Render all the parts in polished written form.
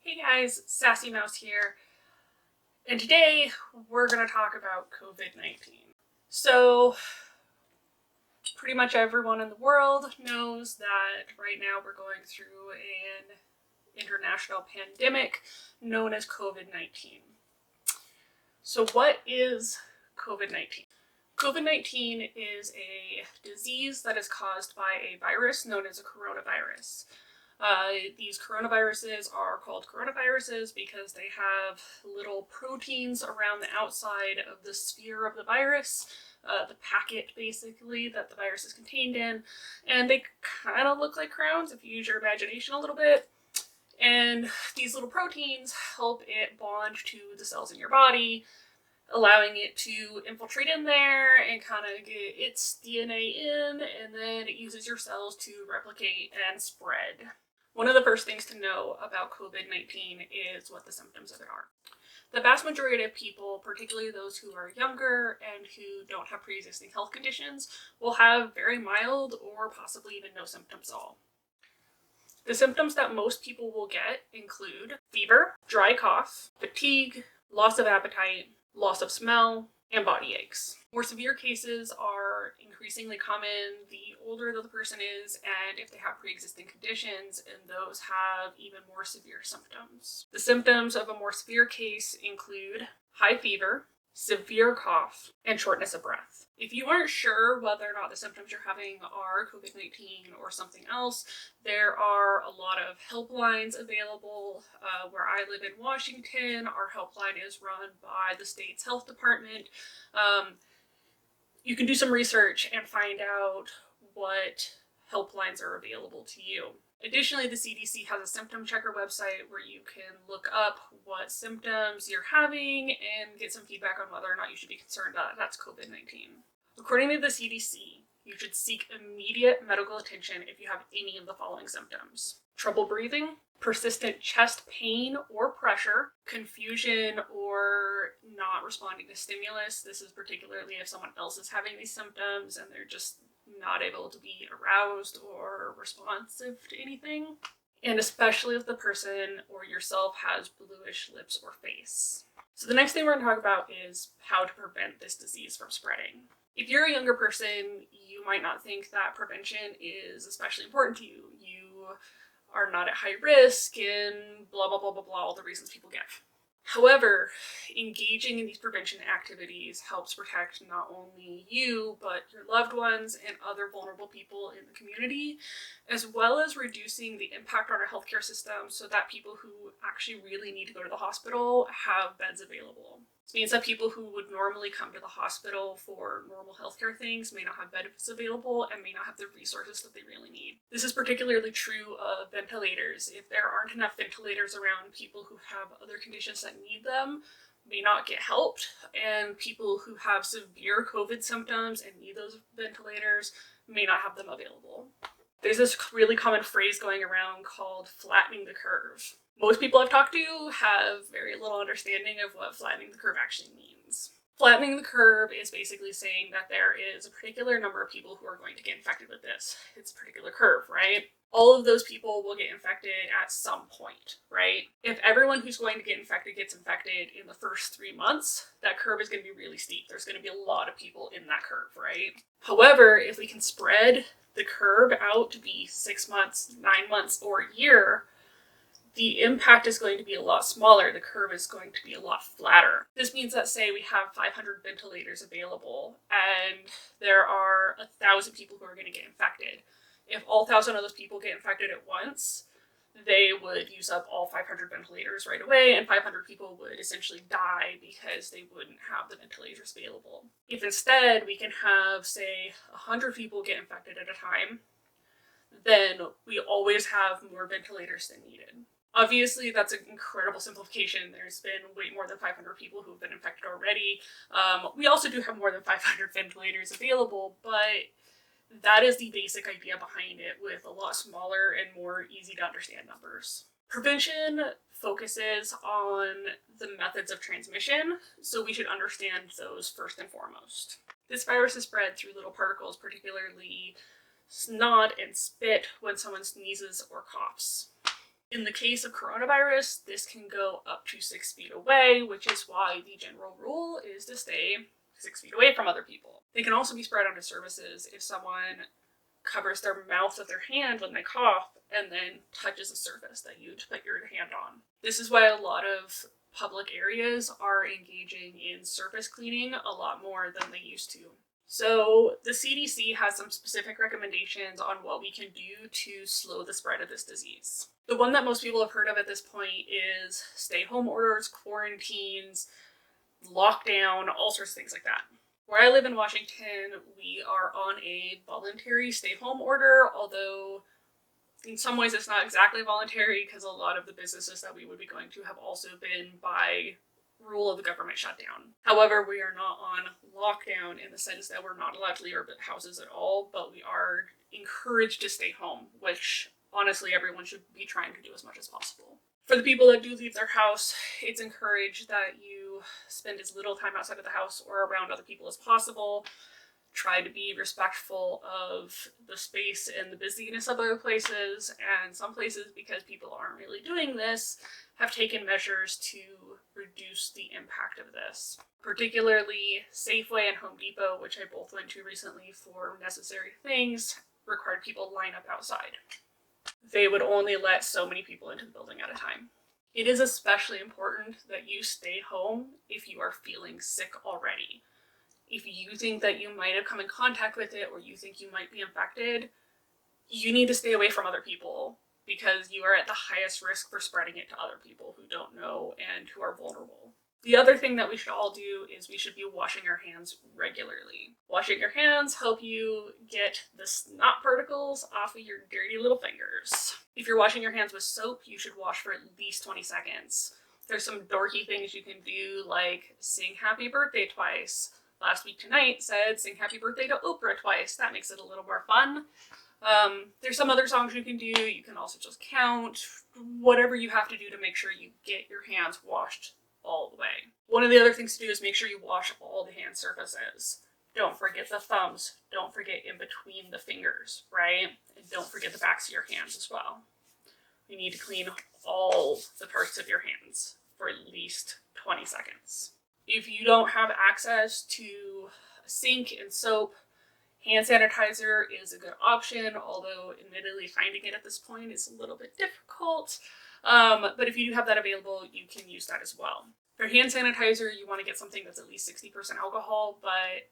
Hey guys, Sassy Mouse here, and today we're going to talk about COVID-19. So, pretty much everyone in the world knows that right now we're going through an international pandemic known as COVID-19. So what is COVID-19? COVID-19 is a disease that is caused by a virus known as a coronavirus. These coronaviruses are called coronaviruses because they have little proteins around the outside of the sphere of the virus, the packet basically that the virus is contained in, and they kind of look like crowns if you use your imagination a little bit. And these little proteins help it bond to the cells in your body, allowing it to infiltrate in there and kind of get its DNA in, and then it uses your cells to replicate and spread. One of the first things to know about COVID-19 is what the symptoms of it are. The vast majority of people, particularly those who are younger and who don't have pre-existing health conditions, will have very mild or possibly even no symptoms at all. The symptoms that most people will get include fever, dry cough, fatigue, loss of appetite, loss of smell, and body aches. More severe cases are increasingly common the older the person is and if they have pre-existing conditions, and those have even more severe symptoms. The symptoms of a more severe case include high fever, severe cough, and shortness of breath. If you aren't sure whether or not the symptoms you're having are COVID-19 or something else, there are a lot of helplines available. Where I live in Washington, our helpline is run by the state's health department. You can do some research and find out what helplines are available to you. Additionally, the CDC has a symptom checker website where you can look up what symptoms you're having and get some feedback on whether or not you should be concerned that that's COVID-19. According to the CDC, you should seek immediate medical attention if you have any of the following symptoms: trouble breathing, persistent chest pain or pressure, confusion or not responding to stimulus. This is particularly if someone else is having these symptoms and they're just not able to be aroused or responsive to anything, and especially if the person or yourself has bluish lips or face. So the next thing we're going to talk about is how to prevent this disease from spreading. If you're a younger person, you might not think that prevention is especially important to you. You are not at high risk and blah, blah, blah, blah, blah, all the reasons people give. However, engaging in these prevention activities helps protect not only you, but your loved ones and other vulnerable people in the community, as well as reducing the impact on our healthcare system so that people who actually really need to go to the hospital have beds available. This means that people who would normally come to the hospital for normal healthcare things may not have beds available and may not have the resources that they really need. This is particularly true of ventilators. If there aren't enough ventilators around, people who have other conditions that need them may not get helped, and people who have severe COVID symptoms and need those ventilators may not have them available. There's this really common phrase going around called flattening the curve. Most people I've talked to have very little understanding of what flattening the curve actually means. Flattening the curve is basically saying that there is a particular number of people who are going to get infected with this. It's a particular curve, right? All of those people will get infected at some point, right? If everyone who's going to get infected gets infected in the first 3 months, that curve is going to be really steep. There's going to be a lot of people in that curve, right? However, if we can spread the curve out to be 6 months, 9 months, or a year, the impact is going to be a lot smaller. The curve is going to be a lot flatter. This means that, say, we have 500 ventilators available and there are 1,000 people who are going to get infected. If all 1,000 of those people get infected at once, they would use up all 500 ventilators right away, and 500 people would essentially die because they wouldn't have the ventilators available. If instead we can have, say, 100 people get infected at a time, then we always have more ventilators than needed. Obviously, that's an incredible simplification. There's been way more than 500 people who've been infected already. We also do have more than 500 ventilators available, but that is the basic idea behind it, with a lot smaller and more easy to understand numbers. Prevention focuses on the methods of transmission, so we should understand those first and foremost. This virus is spread through little particles, particularly snot and spit when someone sneezes or coughs. In the case of coronavirus, this can go up to 6 feet away, which is why the general rule is to stay 6 feet away from other people. They can also be spread onto surfaces if someone covers their mouth with their hand when they cough and then touches a surface that you'd put your hand on. This is why a lot of public areas are engaging in surface cleaning a lot more than they used to. So the CDC has some specific recommendations on what we can do to slow the spread of this disease. The one that most people have heard of at this point is stay-home orders, quarantines, lockdown, all sorts of things like that. Where I live in Washington, we are on a voluntary stay-home order, although in some ways it's not exactly voluntary because a lot of the businesses that we would be going to have also been by rule of the government shutdown. However, we are not on lockdown in the sense that we're not allowed to leave our houses at all, but we are encouraged to stay home, which honestly everyone should be trying to do as much as possible. For the people that do leave their house, it's encouraged that you spend as little time outside of the house or around other people as possible. Try to be respectful of the space and the busyness of other places, and some places, because people aren't really doing this, have taken measures to reduce the impact of this. Particularly Safeway and Home Depot, which I both went to recently for necessary things, required people line up outside. They would only let so many people into the building at a time. It is especially important that you stay home if you are feeling sick already. If you think that you might have come in contact with it or you think you might be infected, you need to stay away from other people because you are at the highest risk for spreading it to other people who don't know and who are vulnerable. The other thing that we should all do is we should be washing our hands regularly. Washing your hands help you get the snot particles off of your dirty little fingers. If you're washing your hands with soap, you should wash for at least 20 seconds. There's some dorky things you can do, like sing happy birthday twice. Last Week Tonight said sing happy birthday to Oprah twice. That makes it a little more fun. There's some other songs you can do. You can also just count. Whatever you have to do to make sure you get your hands washed all the way. One of the other things to do is make sure you wash all the hand surfaces. Don't forget the thumbs. Don't forget in between the fingers, right? And don't forget the backs of your hands as well. You need to clean all the parts of your hands for at least 20 seconds. If you don't have access to a sink and soap, hand sanitizer is a good option, although admittedly finding it at this point is a little bit difficult. But if you do have that available, you can use that as well. For hand sanitizer, you want to get something that's at least 60% alcohol, but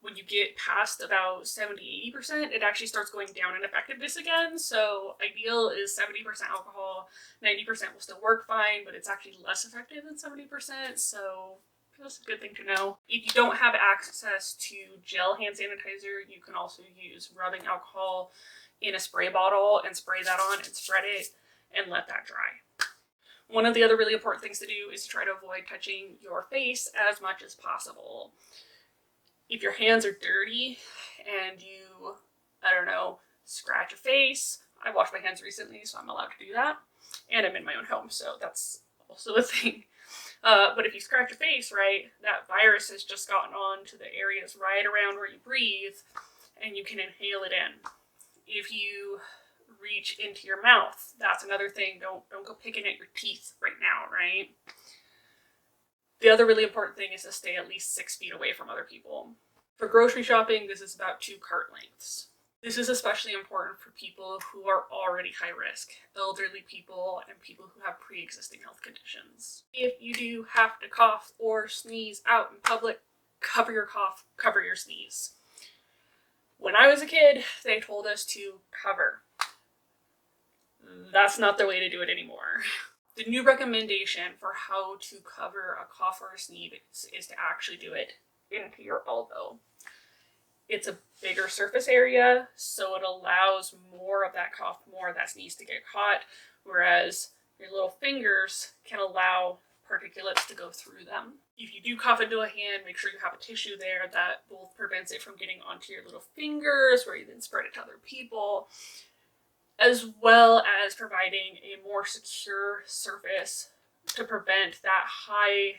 when you get past about 70-80%, it actually starts going down in effectiveness again. So ideal is 70% alcohol, 90% will still work fine, but it's actually less effective than 70%. So that's a good thing to know. If you don't have access to gel hand sanitizer, you can also use rubbing alcohol in a spray bottle and spray that on and spread it and let that dry. One of the other really important things to do is to try to avoid touching your face as much as possible. If your hands are dirty and you, scratch a face, I washed my hands recently, so I'm allowed to do that. And I'm in my own home, so that's also a thing. But if you scratch your face, right, that virus has just gotten on to the areas right around where you breathe, and you can inhale it in. If you reach into your mouth, that's another thing. Don't go picking at your teeth right now, right? The other really important thing is to stay at least 6 feet away from other people. For grocery shopping, this is about 2 cart lengths. This is especially important for people who are already high risk, elderly people and people who have pre-existing health conditions. If you do have to cough or sneeze out in public, cover your cough, cover your sneeze. When I was a kid, they told us to cover. That's not the way to do it anymore. The new recommendation for how to cover a cough or a sneeze is to actually do it into your elbow. It's a bigger surface area, so it allows more of that cough, more of that sneeze to get caught, whereas your little fingers can allow particulates to go through them. If you do cough into a hand, make sure you have a tissue there that both prevents it from getting onto your little fingers, where you then spread it to other people, as well as providing a more secure surface to prevent that high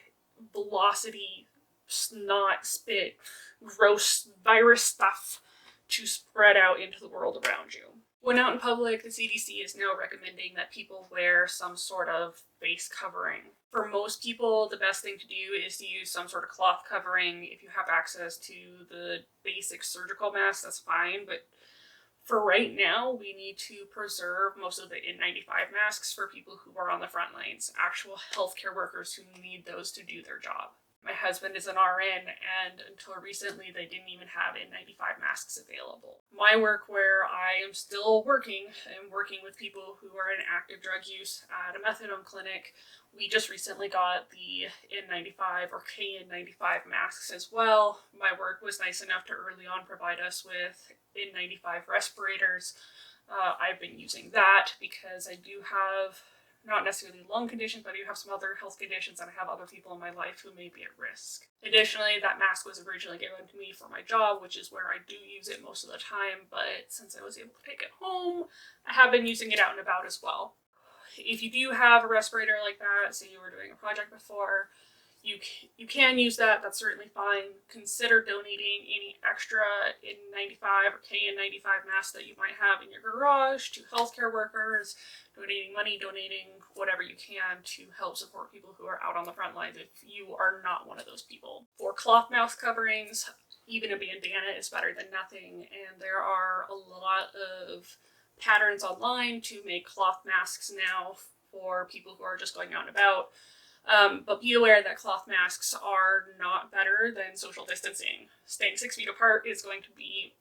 velocity snot, spit, gross virus stuff to spread out into the world around you. When out in public, the CDC is now recommending that people wear some sort of face covering. For most people, the best thing to do is to use some sort of cloth covering. If you have access to the basic surgical mask, that's fine, but for right now, we need to preserve most of the N95 masks for people who are on the front lines, actual healthcare workers who need those to do their job. My husband is an RN, and until recently, they didn't even have N95 masks available. My work, where I am still working, I'm working with people who are in active drug use at a methadone clinic. We just recently got the N95 or KN95 masks as well. My work was nice enough to early on provide us with N95 respirators. I've been using that because I do have not necessarily lung conditions, but I do have some other health conditions and I have other people in my life who may be at risk. Additionally, that mask was originally given to me for my job, which is where I do use it most of the time, but since I was able to take it home, I have been using it out and about as well. If you do have a respirator like that, say you were doing a project before, you can use that. That's certainly fine. Consider donating any extra N95 or KN95 masks that you might have in your garage to healthcare workers, donating money, donating whatever you can to help support people who are out on the front lines if you are not one of those people. For cloth mouth coverings, even a bandana is better than nothing, and there are a lot of patterns online to make cloth masks now for people who are just going out and about. But be aware that cloth masks are not better than social distancing. Staying 6 feet apart is going to be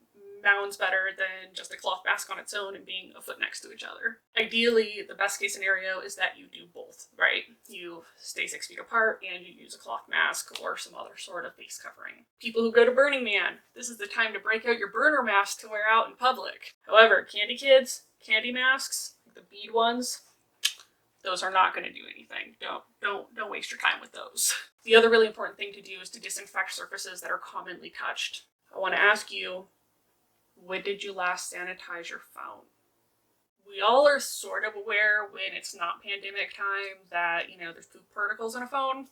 mounds better than just a cloth mask on its own and being a foot next to each other. Ideally, the best case scenario is that you do both, right? You stay 6 feet apart and you use a cloth mask or some other sort of face covering. People who go to Burning Man, this is the time to break out your burner mask to wear out in public. However, candy kids, candy masks, the bead ones, those are not going to do anything. Don't waste your time with those. The other really important thing to do is to disinfect surfaces that are commonly touched. I want to ask you, when did you last sanitize your phone? We all are sort of aware when it's not pandemic time that, there's poop particles in a phone.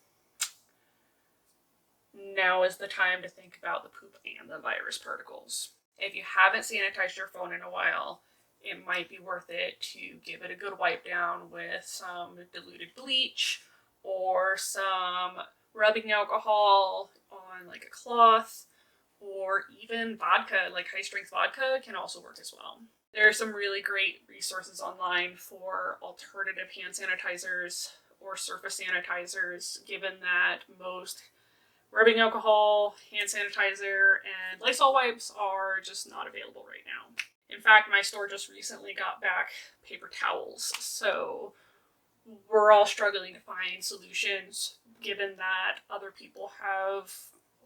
Now is the time to think about the poop and the virus particles. If you haven't sanitized your phone in a while, it might be worth it to give it a good wipe down with some diluted bleach or some rubbing alcohol on like a cloth, or even vodka, like high strength vodka can also work as well. There are some really great resources online for alternative hand sanitizers or surface sanitizers, given that most rubbing alcohol, hand sanitizer, and Lysol wipes are just not available right now. In fact, my store just recently got back paper towels, so we're all struggling to find solutions given that other people have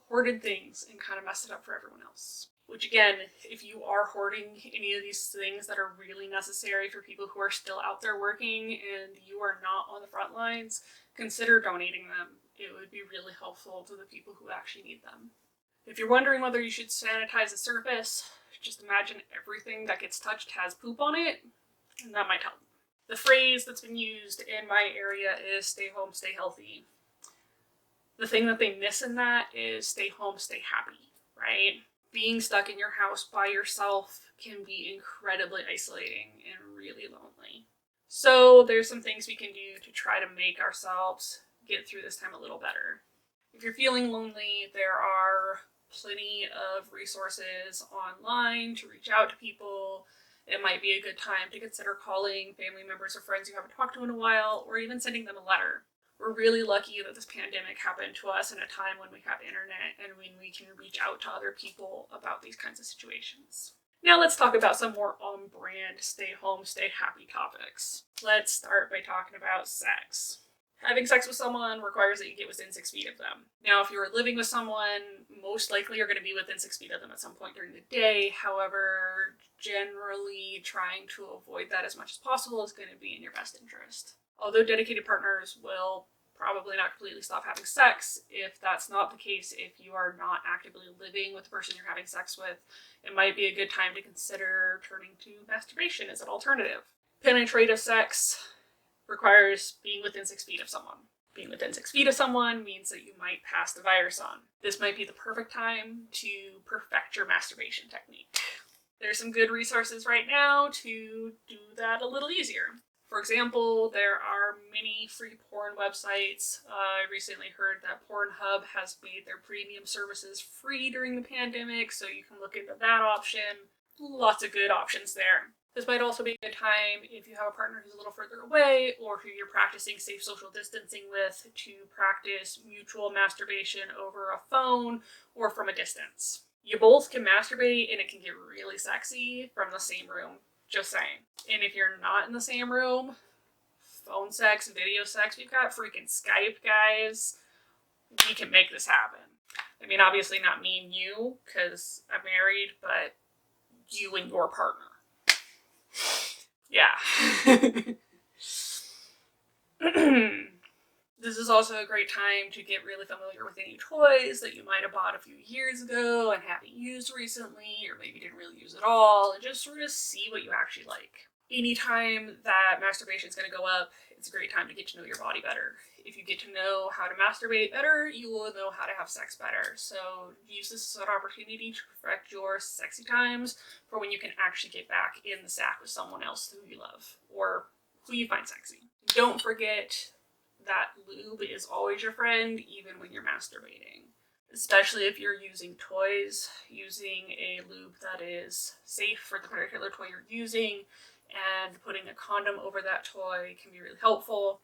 hoarded things and kind of messed it up for everyone else. Which again, if you are hoarding any of these things that are really necessary for people who are still out there working and you are not on the front lines, consider donating them. It would be really helpful to the people who actually need them. If you're wondering whether you should sanitize a surface, just imagine everything that gets touched has poop on it, and that might help. The phrase that's been used in my area is stay home, stay healthy. The thing that they miss in that is stay home, stay happy, right? Being stuck in your house by yourself can be incredibly isolating and really lonely. So there's some things we can do to try to make ourselves get through this time a little better. If you're feeling lonely, there are plenty of resources online to reach out to people. It might be a good time to consider calling family members or friends you haven't talked to in a while, or even sending them a letter. We're really lucky that this pandemic happened to us in a time when we have internet and when we can reach out to other people about these kinds of situations. Now let's talk about some more on-brand, stay home, stay happy topics. Let's start by talking about sex. Having sex with someone requires that you get within 6 feet of them. Now, if you're living with someone, most likely you're going to be within 6 feet of them at some point during the day. However, generally trying to avoid that as much as possible is going to be in your best interest. Although dedicated partners will probably not completely stop having sex, if that's not the case, if you are not actively living with the person you're having sex with, it might be a good time to consider turning to masturbation as an alternative. Penetrative sex requires being within 6 feet of someone. Being within 6 feet of someone means that you might pass the virus on. This might be the perfect time to perfect your masturbation technique. There's some good resources right now to do that a little easier. For example, there are many free porn websites. I recently heard that Pornhub has made their premium services free during the pandemic, so you can look into that option. Lots of good options there. This might also be a good time if you have a partner who's a little further away or who you're practicing safe social distancing with to practice mutual masturbation over a phone or from a distance. You both can masturbate and it can get really sexy from the same room. Just saying. And if you're not in the same room, phone sex, video sex, we've got freaking Skype, guys. We can make this happen. I mean, obviously not me and you, because I'm married, but you and your partner. Yeah. This is also a great time to get really familiar with any toys that you might have bought a few years ago and haven't used recently, or maybe didn't really use at all, and just sort of see what you actually like. Anytime that masturbation is going to go up, it's a great time to get to know your body better. If you get to know how to masturbate better, you will know how to have sex better. So use this as an opportunity to perfect your sexy times for when you can actually get back in the sack with someone else who you love or who you find sexy. Don't forget that lube is always your friend, even when you're masturbating. Especially if you're using toys, using a lube that is safe for the particular toy you're using, and putting a condom over that toy can be really helpful.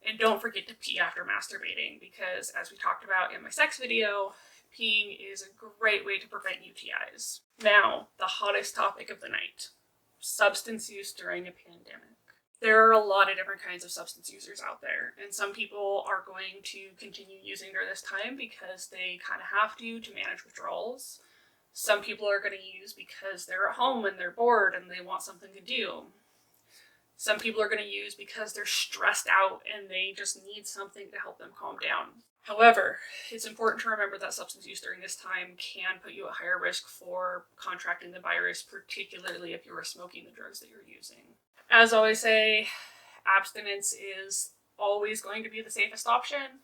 And don't forget to pee after masturbating, because as we talked about in my sex video, peeing is a great way to prevent UTIs. Now, the hottest topic of the night: substance use during a pandemic. There are a lot of different kinds of substance users out there, and some people are going to continue using during this time because they kind of have to manage withdrawals. Some people are going to use because they're at home and they're bored and they want something to do. Some people are going to use because they're stressed out and they just need something to help them calm down. However, it's important to remember that substance use during this time can put you at higher risk for contracting the virus, particularly if you are smoking the drugs that you're using. As I always say, abstinence is always going to be the safest option.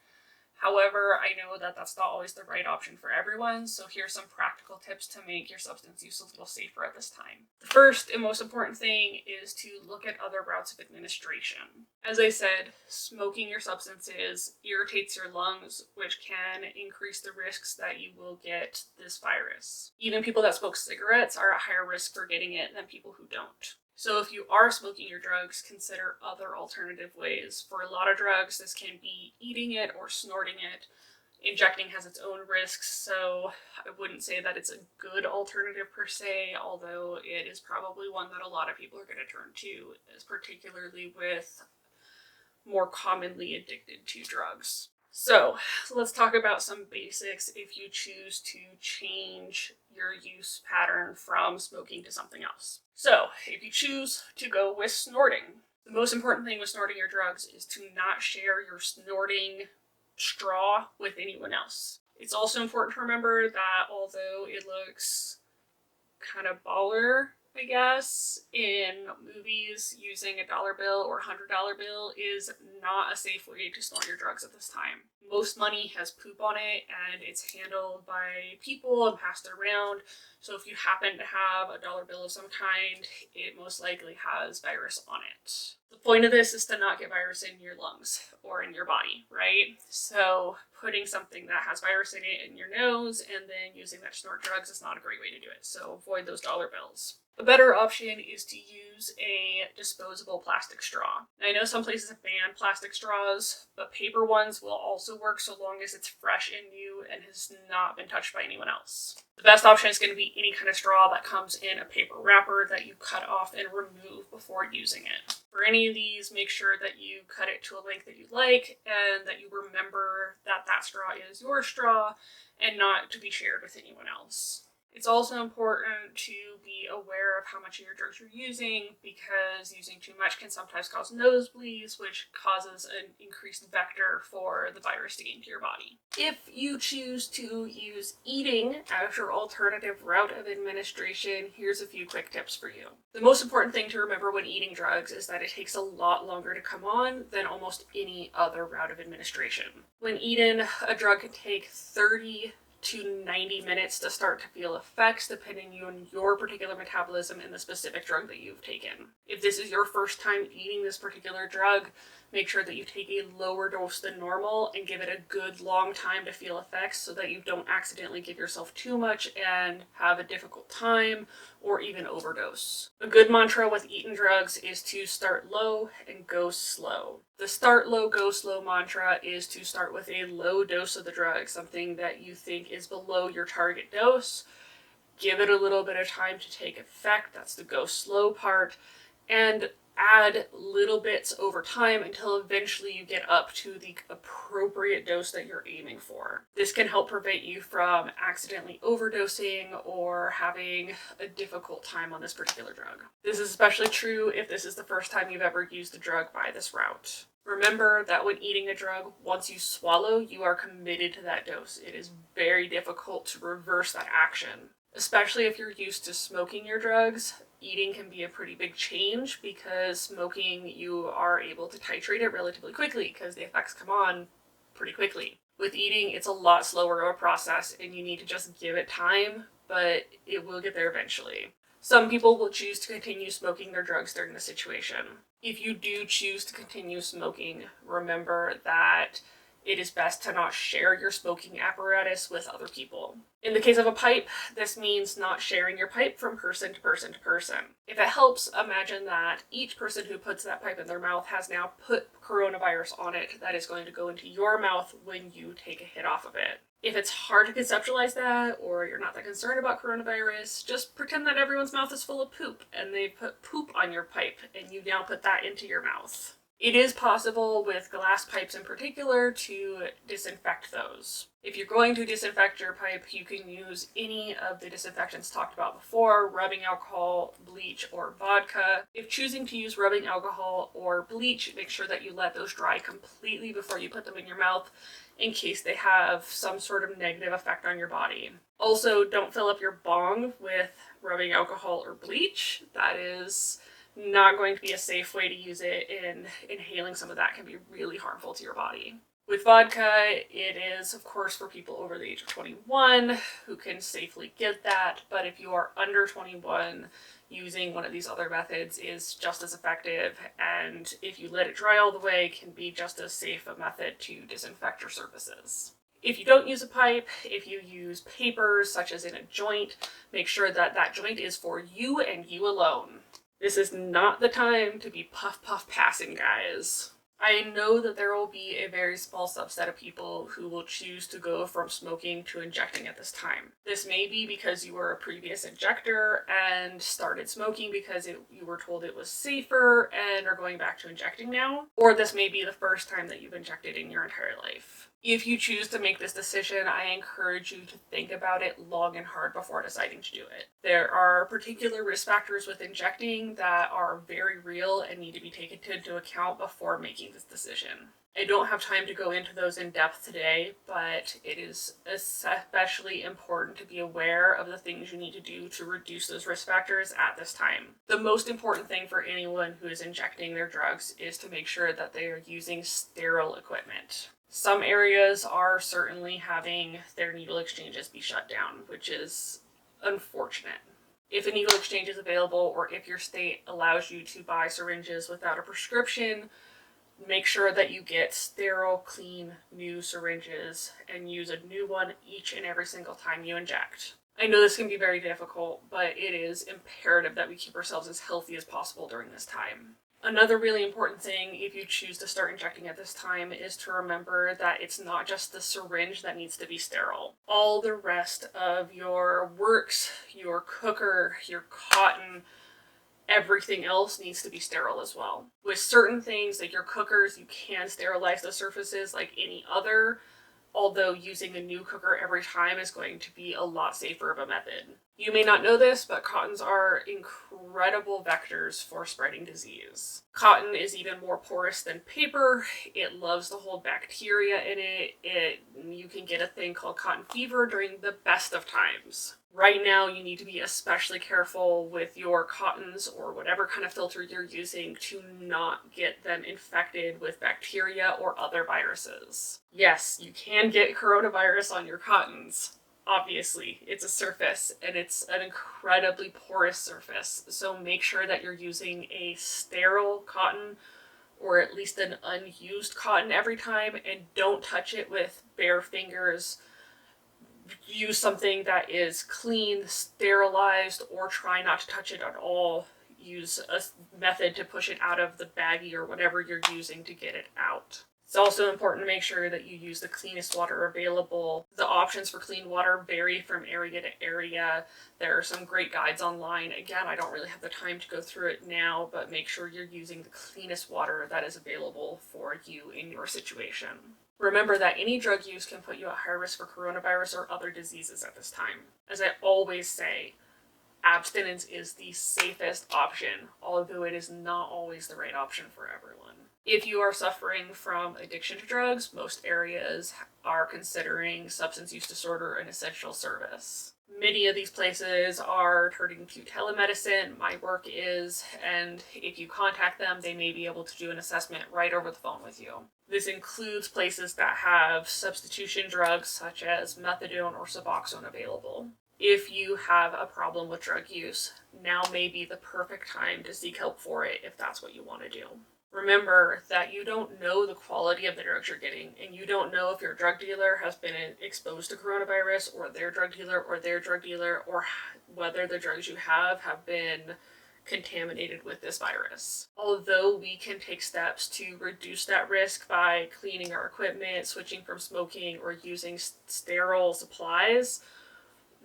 However, I know that that's not always the right option for everyone, so here's some practical tips to make your substance use a little safer at this time. The first and most important thing is to look at other routes of administration. As I said, smoking your substances irritates your lungs, which can increase the risks that you will get this virus. Even people that smoke cigarettes are at higher risk for getting it than people who don't. So if you are smoking your drugs, consider other alternative ways. For a lot of drugs, this can be eating it or snorting it. Injecting has its own risks, so I wouldn't say that it's a good alternative per se, although it is probably one that a lot of people are going to turn to, particularly with more commonly addicted to drugs. So let's talk about some basics if you choose to change your use pattern from smoking to something else. So if you choose to go with snorting, the most important thing with snorting your drugs is to not share your snorting straw with anyone else. It's also important to remember that although it looks kind of baller, I guess, in movies, using a dollar bill or $100 bill is not a safe way to snort your drugs at this time. Most money has poop on it, and it's handled by people and passed around. So if you happen to have a dollar bill of some kind, it most likely has virus on it. The point of this is to not get virus in your lungs or in your body, right? So putting something that has virus in it in your nose and then using that to snort drugs is not a great way to do it. So avoid those dollar bills. A better option is to use a disposable plastic straw. Now, I know some places have banned plastic straws, but paper ones will also work so long as it's fresh and new and has not been touched by anyone else. The best option is going to be any kind of straw that comes in a paper wrapper that you cut off and remove before using it. For any of these, make sure that you cut it to a length that you like and that you remember that that straw is your straw and not to be shared with anyone else. It's also important to be aware of how much of your drugs you're using, because using too much can sometimes cause nosebleeds, which causes an increased vector for the virus to get into your body. If you choose to use eating as your alternative route of administration, here's a few quick tips for you. The most important thing to remember when eating drugs is that it takes a lot longer to come on than almost any other route of administration. When eaten, a drug can take 30 to 90 minutes to start to feel effects depending on your particular metabolism and the specific drug that you've taken. If this is your first time eating this particular drug, make sure that you take a lower dose than normal and give it a good long time to feel effects so that you don't accidentally give yourself too much and have a difficult time or even overdose. A good mantra with eating drugs is to start low and go slow. The start low, go slow mantra is to start with a low dose of the drug, something that you think is below your target dose. Give it a little bit of time to take effect. That's the go slow part. And add little bits over time until eventually you get up to the appropriate dose that you're aiming for. This can help prevent you from accidentally overdosing or having a difficult time on this particular drug. This is especially true if this is the first time you've ever used a drug by this route. Remember that when eating a drug, once you swallow, you are committed to that dose. It is very difficult to reverse that action. Especially if you're used to smoking your drugs, eating can be a pretty big change because smoking, you are able to titrate it relatively quickly because the effects come on pretty quickly. With eating, it's a lot slower of a process and you need to just give it time, but it will get there eventually. Some people will choose to continue smoking their drugs during the situation. If you do choose to continue smoking, remember that it is best to not share your smoking apparatus with other people. In the case of a pipe, this means not sharing your pipe from person to person to person. If it helps, imagine that each person who puts that pipe in their mouth has now put coronavirus on it that is going to go into your mouth when you take a hit off of it. If it's hard to conceptualize that, or you're not that concerned about coronavirus, just pretend that everyone's mouth is full of poop and they put poop on your pipe and you now put that into your mouth. It is possible with glass pipes in particular to disinfect those. If you're going to disinfect your pipe, you can use any of the disinfectants talked about before, rubbing alcohol, bleach, or vodka. If choosing to use rubbing alcohol or bleach, make sure that you let those dry completely before you put them in your mouth in case they have some sort of negative effect on your body. Also, don't fill up your bong with rubbing alcohol or bleach. That is not going to be a safe way to use it, and inhaling some of that can be really harmful to your body. With vodka, it is, of course, for people over the age of 21 who can safely get that, but if you are under 21, using one of these other methods is just as effective, and if you let it dry all the way, can be just as safe a method to disinfect your surfaces. If you don't use a pipe, if you use papers, such as in a joint, make sure that that joint is for you and you alone. This is not the time to be puff passing, guys. I know that there will be a very small subset of people who will choose to go from smoking to injecting at this time. This may be because you were a previous injector and started smoking because you were told it was safer and are going back to injecting now. Or this may be the first time that you've injected in your entire life. If you choose to make this decision, I encourage you to think about it long and hard before deciding to do it. There are particular risk factors with injecting that are very real and need to be taken into account before making this decision. I don't have time to go into those in depth today, but it is especially important to be aware of the things you need to do to reduce those risk factors at this time. The most important thing for anyone who is injecting their drugs is to make sure that they are using sterile equipment. Some areas are certainly having their needle exchanges be shut down, which is unfortunate. If a needle exchange is available, or if your state allows you to buy syringes without a prescription, make sure that you get sterile, clean, new syringes and use a new one each and every single time you inject. I know this can be very difficult, but it is imperative that we keep ourselves as healthy as possible during this time. Another really important thing, if you choose to start injecting at this time, is to remember that it's not just the syringe that needs to be sterile. All the rest of your works, your cooker, your cotton, everything else needs to be sterile as well. With certain things, like your cookers, you can sterilize the surfaces like any other, although using a new cooker every time is going to be a lot safer of a method. You may not know this, but cottons are incredible vectors for spreading disease. Cotton is even more porous than paper. It loves to hold bacteria in it. You can get a thing called cotton fever during the best of times. Right now, you need to be especially careful with your cottons or whatever kind of filter you're using to not get them infected with bacteria or other viruses. Yes, you can get coronavirus on your cottons. Obviously, it's a surface and it's an incredibly porous surface, so make sure that you're using a sterile cotton or at least an unused cotton every time, and don't touch it with bare fingers. Use something that is clean, sterilized, or try not to touch it at all. Use a method to push it out of the baggie or whatever you're using to get it out. It's also important to make sure that you use the cleanest water available. The options for clean water vary from area to area. There are some great guides online. Again, I don't really have the time to go through it now, but make sure you're using the cleanest water that is available for you in your situation. Remember that any drug use can put you at high risk for coronavirus or other diseases at this time. As I always say, abstinence is the safest option, although it is not always the right option for everyone. If you are suffering from addiction to drugs, most areas are considering substance use disorder an essential service. Many of these places are turning to telemedicine. My work is, and if you contact them, they may be able to do an assessment right over the phone with you. This includes places that have substitution drugs such as methadone or Suboxone available. If you have a problem with drug use, now may be the perfect time to seek help for it if that's what you want to do. Remember that you don't know the quality of the drugs you're getting, and you don't know if your drug dealer has been exposed to coronavirus, or their drug dealer, or whether the drugs you have been contaminated with this virus. Although we can take steps to reduce that risk by cleaning our equipment, switching from smoking, or using sterile supplies,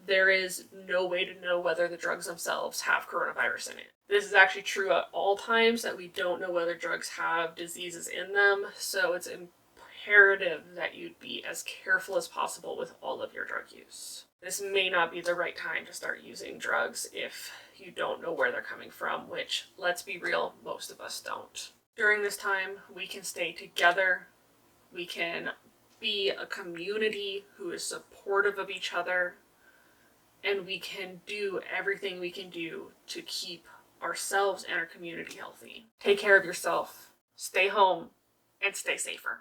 there is no way to know whether the drugs themselves have coronavirus in it. This is actually true at all times, that we don't know whether drugs have diseases in them, so it's imperative that you be as careful as possible with all of your drug use. This may not be the right time to start using drugs if you don't know where they're coming from, which, let's be real, most of us don't. During this time, we can stay together, we can be a community who is supportive of each other, and we can do everything we can do to keep ourselves and our community healthy. Take care of yourself, stay home, and stay safer.